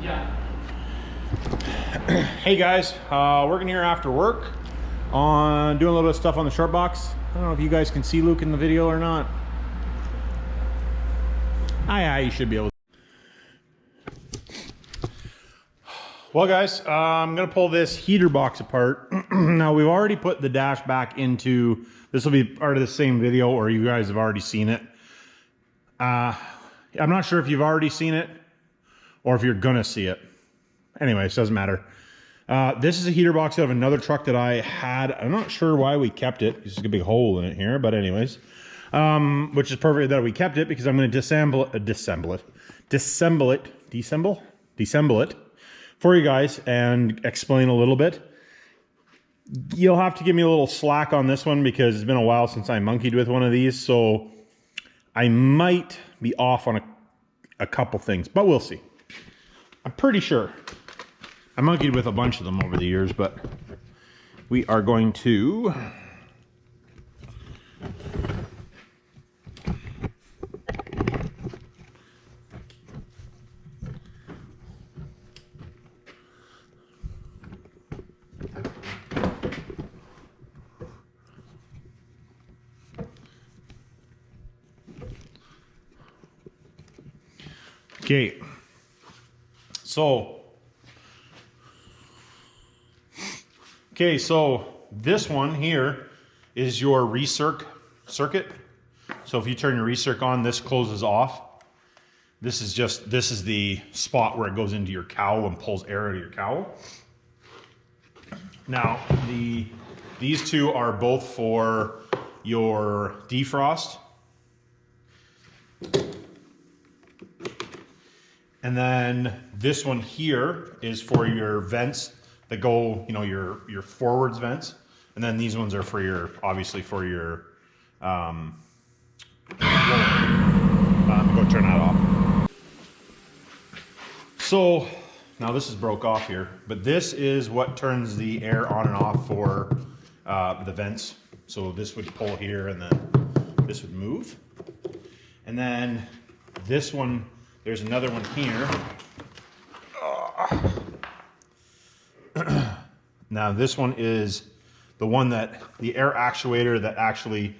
Yeah. Hey guys, working here after work on doing a little bit of stuff on the short box. I don't know if you guys can see Luke in the video or not. Yeah, you should be able to. Well guys, I'm gonna pull this heater box apart. Now we've already put the dash back into, this will be part of the same video or you guys have already seen it. I'm not sure if you've already seen it or if you're gonna see it. Anyways, doesn't matter. This is a heater box out of another truck that I had. I'm not sure why we kept it. There's a big hole in it here, but anyways. Which is perfect that we kept it because I'm going to disassemble it for you guys and explain a little bit. You'll have to give me a little slack on this one because it's been a while since I monkeyed with one of these, so I might be off on a couple things, but we'll see. I'm pretty sure. I monkeyed with a bunch of them over the years, but we are going to okay. So this one here is your recirc circuit. So if you turn your recirc on, this closes off. This is the spot where it goes into your cowl and pulls air out of your cowl. Now these two are both for your defrost. And then this one here is for your vents that go, you know, your forwards vents. And then these ones are for your, obviously for your, go turn that off. So now this is broke off here, but this is what turns the air on and off for the vents. So this would pull here and then this would move. And then this one, there's another one here. Now this one is the one that the air actuator that actually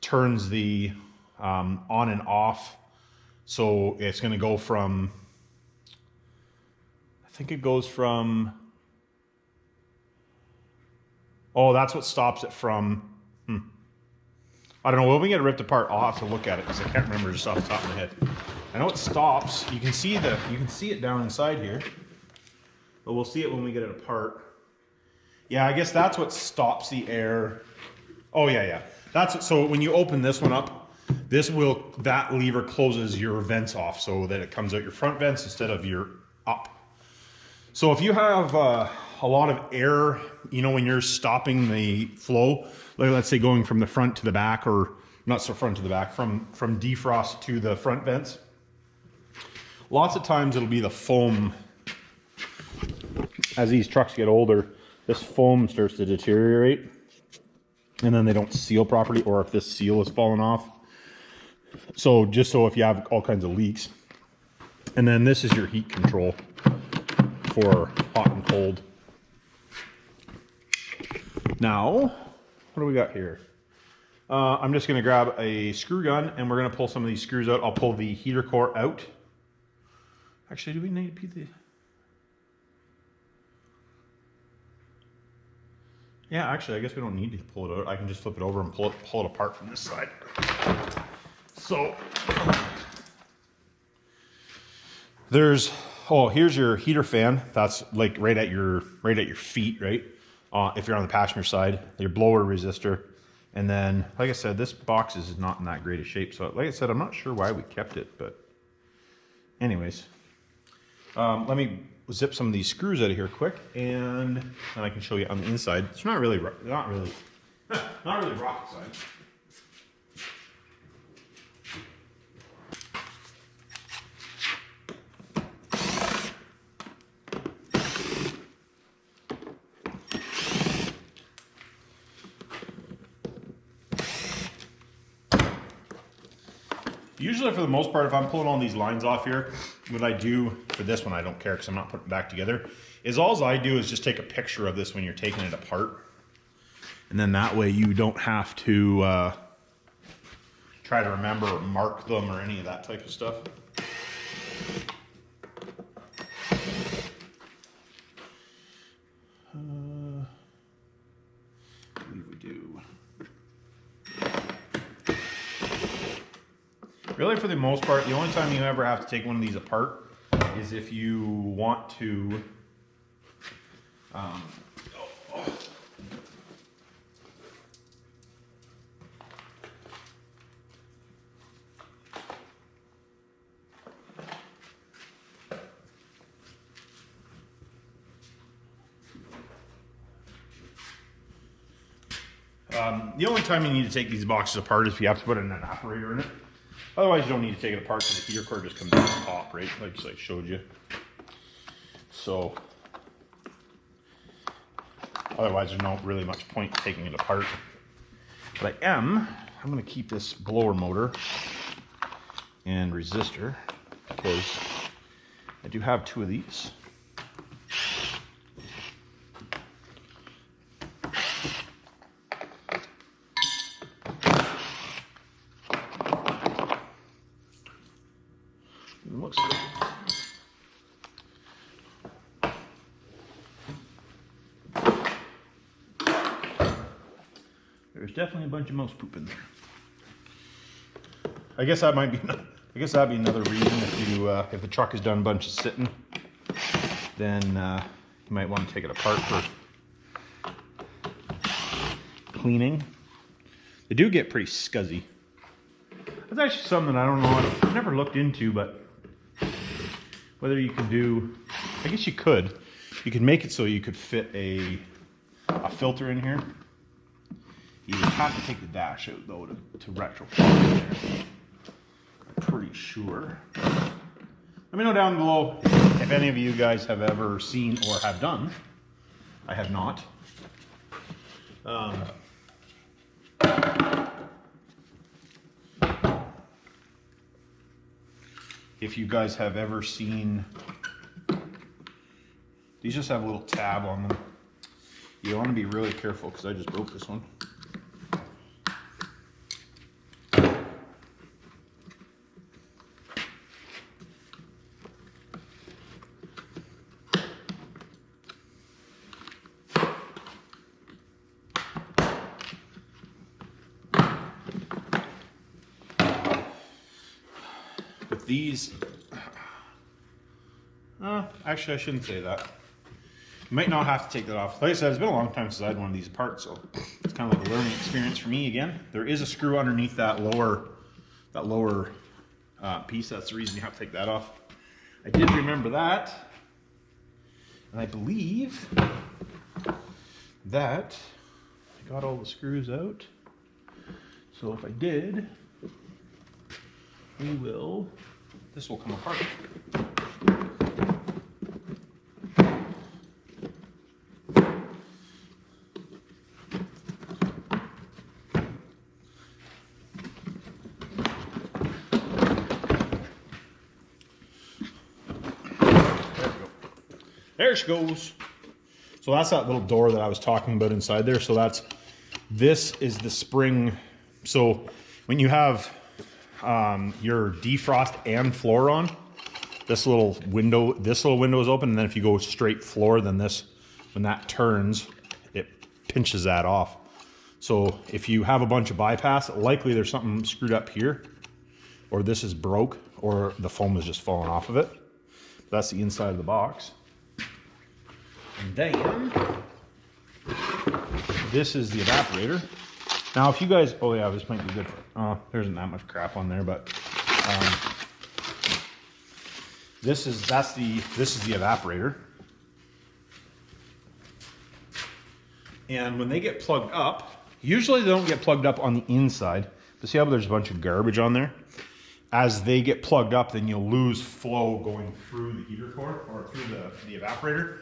turns the on and off. So it's going to go from, I think it goes from, oh, that's what stops it from, I don't know, when we get it ripped apart, I'll have to look at it because I can't remember just off the top of my head. I know it stops. You can see it down inside here, but we'll see it when we get it apart. Yeah, I guess that's what stops the air. Oh yeah. That's it. So when you open this one up, that lever closes your vents off so that it comes out your front vents instead of your up. So if you have a lot of air, you know, when you're stopping the flow, like let's say going from the front to the back, or not so front to the back, from defrost to the front vents, lots of times it'll be the foam. As these trucks get older, this foam starts to deteriorate and then they don't seal properly, or if this seal is falling off. So just so if you have all kinds of leaks. And then this is your heat control for hot and cold. Now, what do we got here? I'm just gonna grab a screw gun and we're gonna pull some of these screws out. I'll pull the heater core out. Actually, do we need to be the... Yeah, actually, I guess we don't need to pull it out. I can just flip it over and pull it apart from this side. So, here's your heater fan. That's like right at your feet, right? If you're on the passenger side, your blower resistor. And then, like I said, this box is not in that great a shape. So, like I said, I'm not sure why we kept it, but anyways, let me zip some of these screws out of here quick, and then I can show you on the inside. It's not really rocket science. Usually for the most part, if I'm pulling all these lines off here, what I do for this one, I don't care because I'm not putting it back together, is all I do is just take a picture of this when you're taking it apart. And then that way you don't have to try to remember or mark them or any of that type of stuff. I believe we do. Really, for the most part, the only time you ever have to take one of these apart is if you want to the only time you need to take these boxes apart is if you have to put an evaporator in it. Otherwise, you don't need to take it apart because the heater core just comes out the top, right? Like I showed you. So, otherwise, there's no really much point taking it apart. But I'm going to keep this blower motor and resistor because I do have 2 of these. Looks good. There's definitely a bunch of mouse poop in there. I guess that might be. I guess that'd be another reason if you if the truck has done a bunch of sitting, then you might want to take it apart for cleaning. They do get pretty scuzzy. That's actually something I don't know. I've never looked into, but whether you can do, I guess you could. You could make it so you could fit a filter in here. You would have to take the dash out though to retrofit it there. I'm pretty sure. Let me know down below if any of you guys have ever seen or have done. I have not. If you guys have ever seen, these just have a little tab on them. You want to be really careful because I just broke this one. These, actually I shouldn't say that. You might not have to take that off. Like I said, it's been a long time since I had one of these apart, so it's kind of like a learning experience for me again. There is a screw underneath that lower piece. That's the reason you have to take that off. I did remember that, and I believe that I got all the screws out. So if I did, this will come apart. There she goes. So that's that little door that I was talking about inside there. So this is the spring. So when you have your defrost and floor on, this little window is open, and then if you go straight floor, then when that turns, it pinches that off. So if you have a bunch of bypass, likely there's something screwed up here, or this is broke, or the foam is just falling off of it. That's the inside of the box. And then this is the evaporator. Now, if you guys, oh yeah, this might be good for, there isn't that much crap on there, but this is the evaporator. And when they get plugged up, usually they don't get plugged up on the inside. But see how there's a bunch of garbage on there? As they get plugged up, then you'll lose flow going through the heater core or through the evaporator,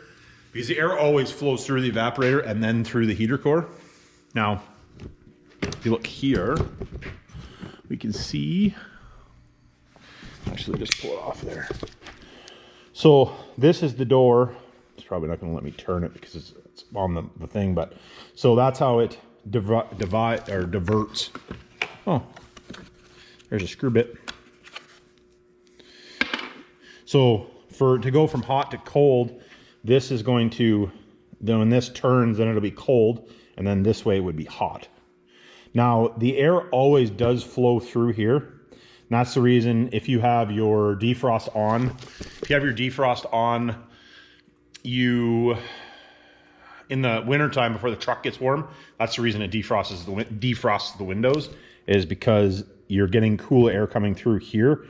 because the air always flows through the evaporator and then through the heater core. Now, if you look here, we can see Actually, just pull it off there. So this is the door. It's probably not going to let me turn it because it's on the thing, but so that's how it diverts. Oh, there's a screw bit. So to go from hot to cold, this is going to, then when this turns, then it'll be cold, and then this way it would be hot. Now, the air always does flow through here. And that's the reason if you have your defrost on, in the wintertime before the truck gets warm, that's the reason it defrosts the windows, is because you're getting cool air coming through here,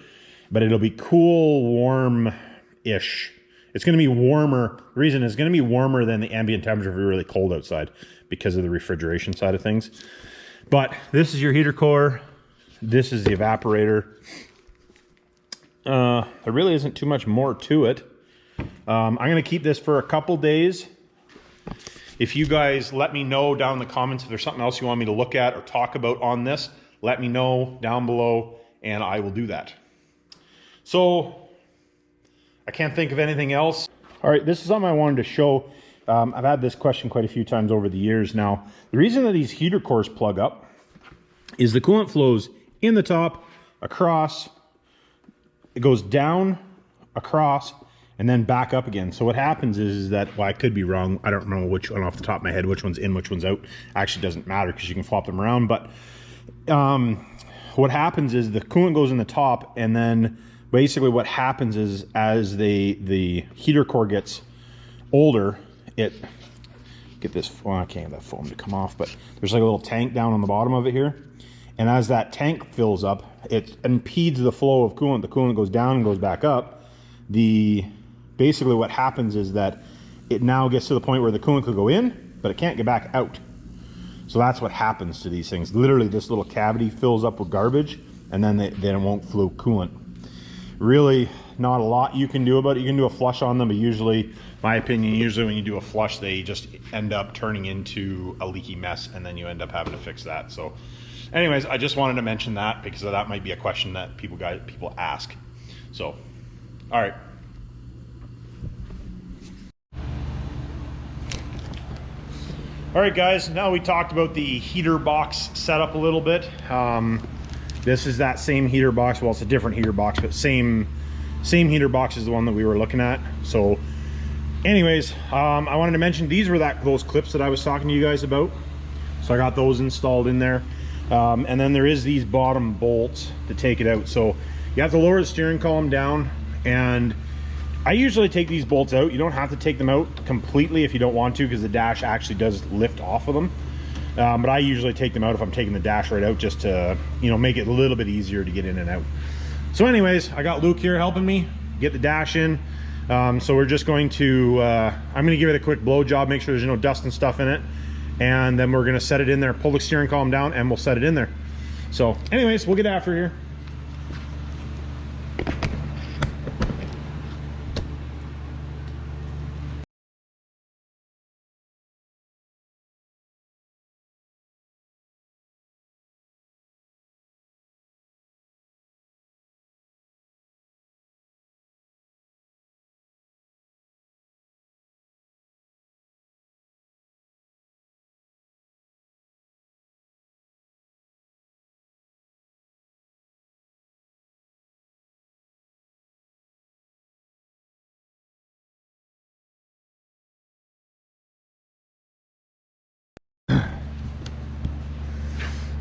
but it'll be cool, warm-ish. It's going to be warmer. The reason is going to be warmer than the ambient temperature if you're really cold outside because of the refrigeration side of things. But this is your heater core. This is the evaporator. There really isn't too much more to it. I'm going to keep this for a couple days. If you guys let me know down in the comments if there's something else you want me to look at or talk about on this, let me know down below and I will do that. So I can't think of anything else. All right, this is something I wanted to show. I've had this question quite a few times over the years now. The reason that these heater cores plug up is the coolant flows in the top, across, it goes down, across, and then back up again. So what happens is that, well, I could be wrong. I don't know which one off the top of my head, which one's in, which one's out. Actually doesn't matter because you can flop them around. But what happens is the coolant goes in the top, and then basically what happens is as the heater core gets older, it, get this, well, I can't get that foam to come off, but there's like a little tank down on the bottom of it here. And as that tank fills up, it impedes the flow of coolant. The coolant goes down and goes back up. Basically what happens is that it now gets to the point where the coolant could go in, but it can't get back out. So that's what happens to these things. Literally this little cavity fills up with garbage, and then it won't flow coolant. Really not a lot you can do about it. You can do a flush on them, but usually, my opinion, usually when you do a flush, they just end up turning into a leaky mess, and then you end up having to fix that. So anyways, I just wanted to mention that because that might be a question that people ask. So, all right. All right, guys, now we talked about the heater box setup a little bit. This is that same heater box. Well, it's a different heater box, but same heater box as the one that we were looking at. So anyways, I wanted to mention these were those clips that I was talking to you guys about. So I got those installed in there. And then there is these bottom bolts to take it out. So you have to lower the steering column down, and I usually take these bolts out. You don't have to take them out completely if you don't want to, because the dash actually does lift off of them. But I usually take them out if I'm taking the dash right out, just to, you know, make it a little bit easier to get in and out. So anyways, I got Luke here helping me get the dash in. So we're just going to, I'm going to give it a quick blow job, make sure there's no dust and stuff in it. And then we're going to set it in there, pull the steering column down, and we'll set it in there. So anyways, we'll get after here.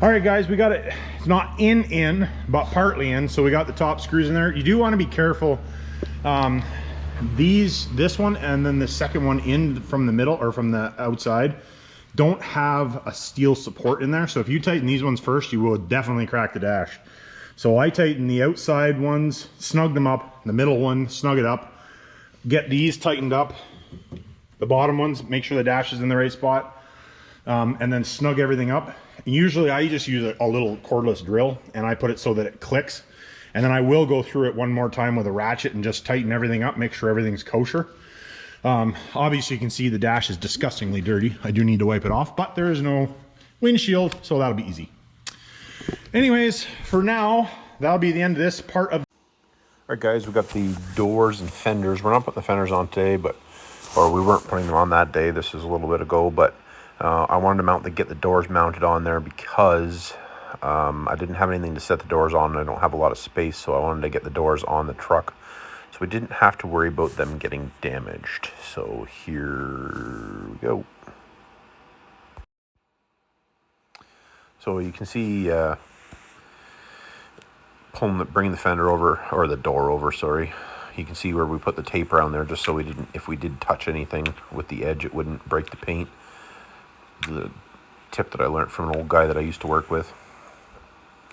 All right, guys, we got it. It's not in, but partly in. So we got the top screws in there. You do want to be careful. This one and then the second one in from the middle or from the outside don't have a steel support in there. So if you tighten these ones first, you will definitely crack the dash. So I tighten the outside ones, snug them up, the middle one, snug it up, get these tightened up, the bottom ones, make sure the dash is in the right spot, and then snug everything up. And usually I just use a little cordless drill, and I put it so that it clicks. And then I will go through it one more time with a ratchet and just tighten everything up, make sure everything's kosher. Obviously you can see the dash is disgustingly dirty. I do need to wipe it off, but there is no windshield, so that'll be easy. Anyways, for now, that'll be the end of this part of. Alright guys, we got the doors and fenders. We're not putting the fenders on today, or we weren't putting them on that day. This is a little bit ago, but I wanted to get the doors mounted on there because I didn't have anything to set the doors on. I don't have a lot of space, so I wanted to get the doors on the truck so we didn't have to worry about them getting damaged. So here we go. So you can see bringing the fender over, or the door over, sorry. You can see where we put the tape around there just so if we did touch anything with the edge, it wouldn't break the paint. The tip that I learned from an old guy that I used to work with.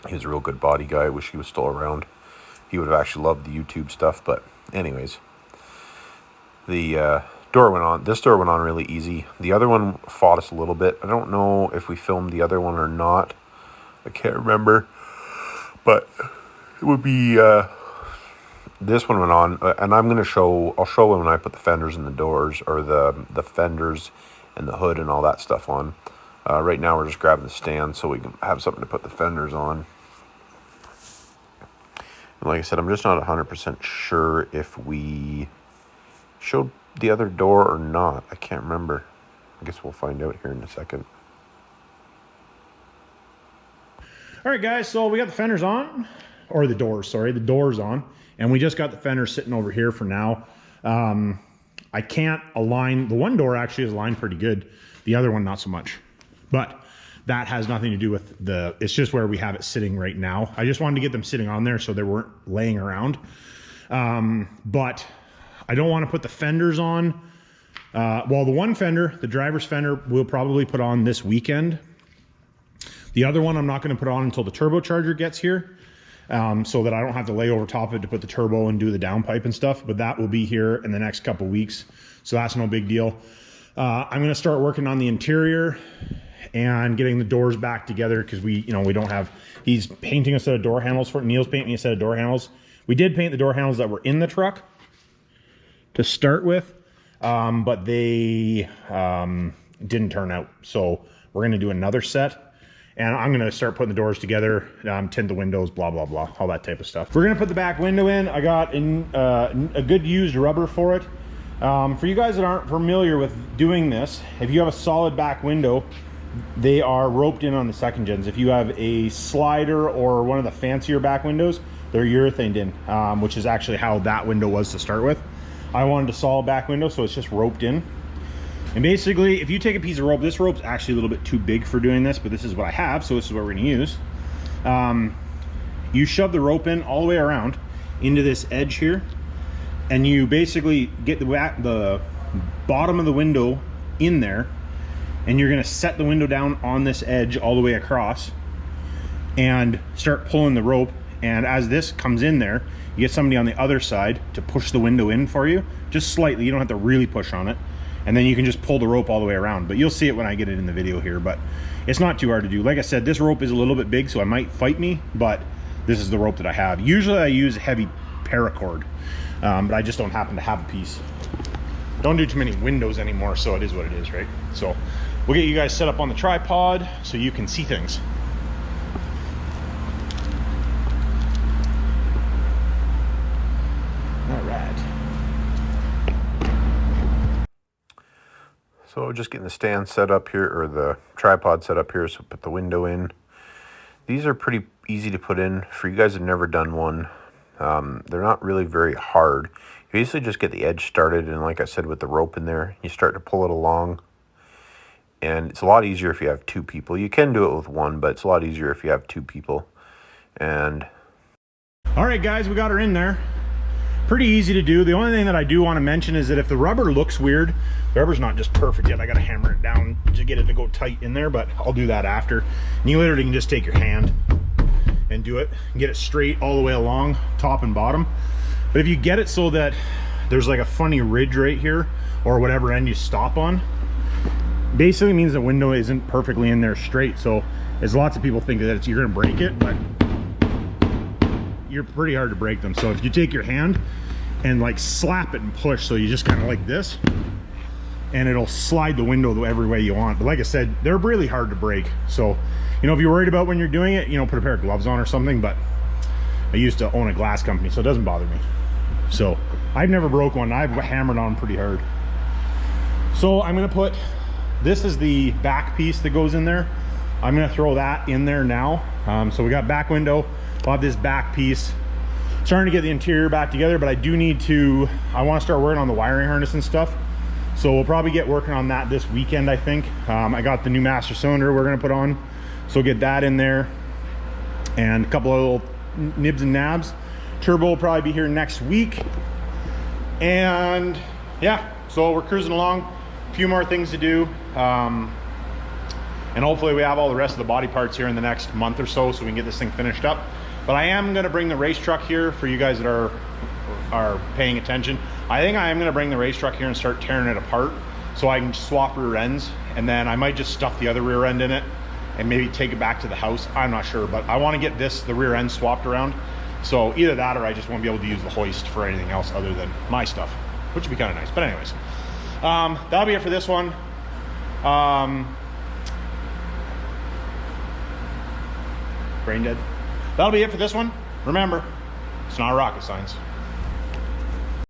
He was a real good body guy. I wish he was still around. He would have actually loved the YouTube stuff, but anyways. The door went on. This door went on really easy. The other one fought us a little bit. I don't know if we filmed the other one or not. I can't remember. But it would be this one went on, and I'll show when I put the fenders in the doors, or the fenders and the hood and all that stuff on. Right now we're just grabbing the stand so we can have something to put the fenders on. And like I said, I'm just not 100% sure if we showed the other door or not. I can't remember. I guess we'll find out here in a second. All right, guys, so we got the fenders on, or the doors, sorry, the doors on, and we just got the fenders sitting over here for now. I can't align, the one door actually is aligned pretty good, the other one not so much, but that has nothing to do with it's just where we have it sitting right now. I just wanted to get them sitting on there so they weren't laying around, but I don't want to put the fenders on. Well, the one fender, the driver's fender, we'll probably put on this weekend. The other one I'm not going to put on until the turbocharger gets here, so that I don't have to lay over top of it to put the turbo and do the downpipe and stuff, but that will be here in the next couple weeks, so that's no big deal. I'm going to start working on the interior and getting the doors back together, because we don't have, he's painting a set of door handles Neil's painting me a set of door handles. We did paint the door handles that were in the truck to start with, but they didn't turn out, so we're going to do another set. And I'm going to start putting the doors together, tint the windows, blah, blah, blah, all that type of stuff. We're going to put the back window in. I got a good used rubber for it. For you guys that aren't familiar with doing this, if you have a solid back window, they are roped in on the second gens. If you have a slider or one of the fancier back windows, they're urethaned in, which is actually how that window was to start with. I wanted a solid back window, so it's just roped in. And basically, if you take a piece of rope, this rope's actually a little bit too big for doing this, but this is what I have, so this is what we're going to use. You shove the rope in all the way around into this edge here, and you basically get the bottom of the window in there, and you're going to set the window down on this edge all the way across and start pulling the rope. And as this comes in there, you get somebody on the other side to push the window in for you, just slightly. You don't have to really push on it. And then you can just pull the rope all the way around, but you'll see it when I get it in the video here, but it's not too hard to do. Like I said, this rope is a little bit big, so it might fight me, but this is the rope that I have. Usually I use heavy paracord, but I just don't happen to have a piece. Don't do too many windows anymore, so it is what it is, right? So we'll get you guys set up on the tripod so you can see things. All right. So just getting the stand set up here, or the tripod set up here, so put the window in. These are pretty easy to put in. For you guys that have never done one, they're not really very hard. You basically just get the edge started, and like I said, with the rope in there, you start to pull it along. And it's a lot easier if you have two people. You can do it with one, but it's a lot easier if you have two people. And all right, guys, we got her in there. Pretty easy to do. The only thing that I do want to mention is that if the rubber looks weird, the rubber's not just perfect yet. I got to hammer it down to get it to go tight in there, but I'll do that after. And you literally can just take your hand and do it and get it straight all the way along, top and bottom. But if you get it so that there's like a funny ridge right here, or whatever end you stop on, basically means the window isn't perfectly in there straight. So as lots of people think that you're going to break it, but you're pretty hard to break them. So if you take your hand and like slap it and push, so you just kind of like this, and it'll slide the window every way you want. But like I said, they're really hard to break. So, if you're worried about when you're doing it, put a pair of gloves on or something. But I used to own a glass company, so it doesn't bother me. So I've never broke one. I've hammered on pretty hard. So I'm gonna put, this is the back piece that goes in there. I'm gonna throw that in there now. So we got back window, we'll have this back piece. Starting to get the interior back together, but I do need to, I wanna start working on the wiring harness and stuff. So we'll probably get working on that this weekend, I think. I got the new master cylinder we're gonna put on. So we'll get that in there. And a couple of little nibs and nabs. Turbo will probably be here next week. And yeah, so we're cruising along. A few more things to do. And hopefully we have all the rest of the body parts here in the next month or so we can get this thing finished up. But I am gonna bring the race truck here for you guys that are paying attention. I think I am gonna bring the race truck here and start tearing it apart so I can swap rear ends, and then I might just stuff the other rear end in it and maybe take it back to the house. I'm not sure, but I wanna get the rear end swapped around. So either that or I just won't be able to use the hoist for anything else other than my stuff, which would be kind of nice. But anyways, that'll be it for this one. Brain dead. That'll be it for this one. Remember, it's not rocket science.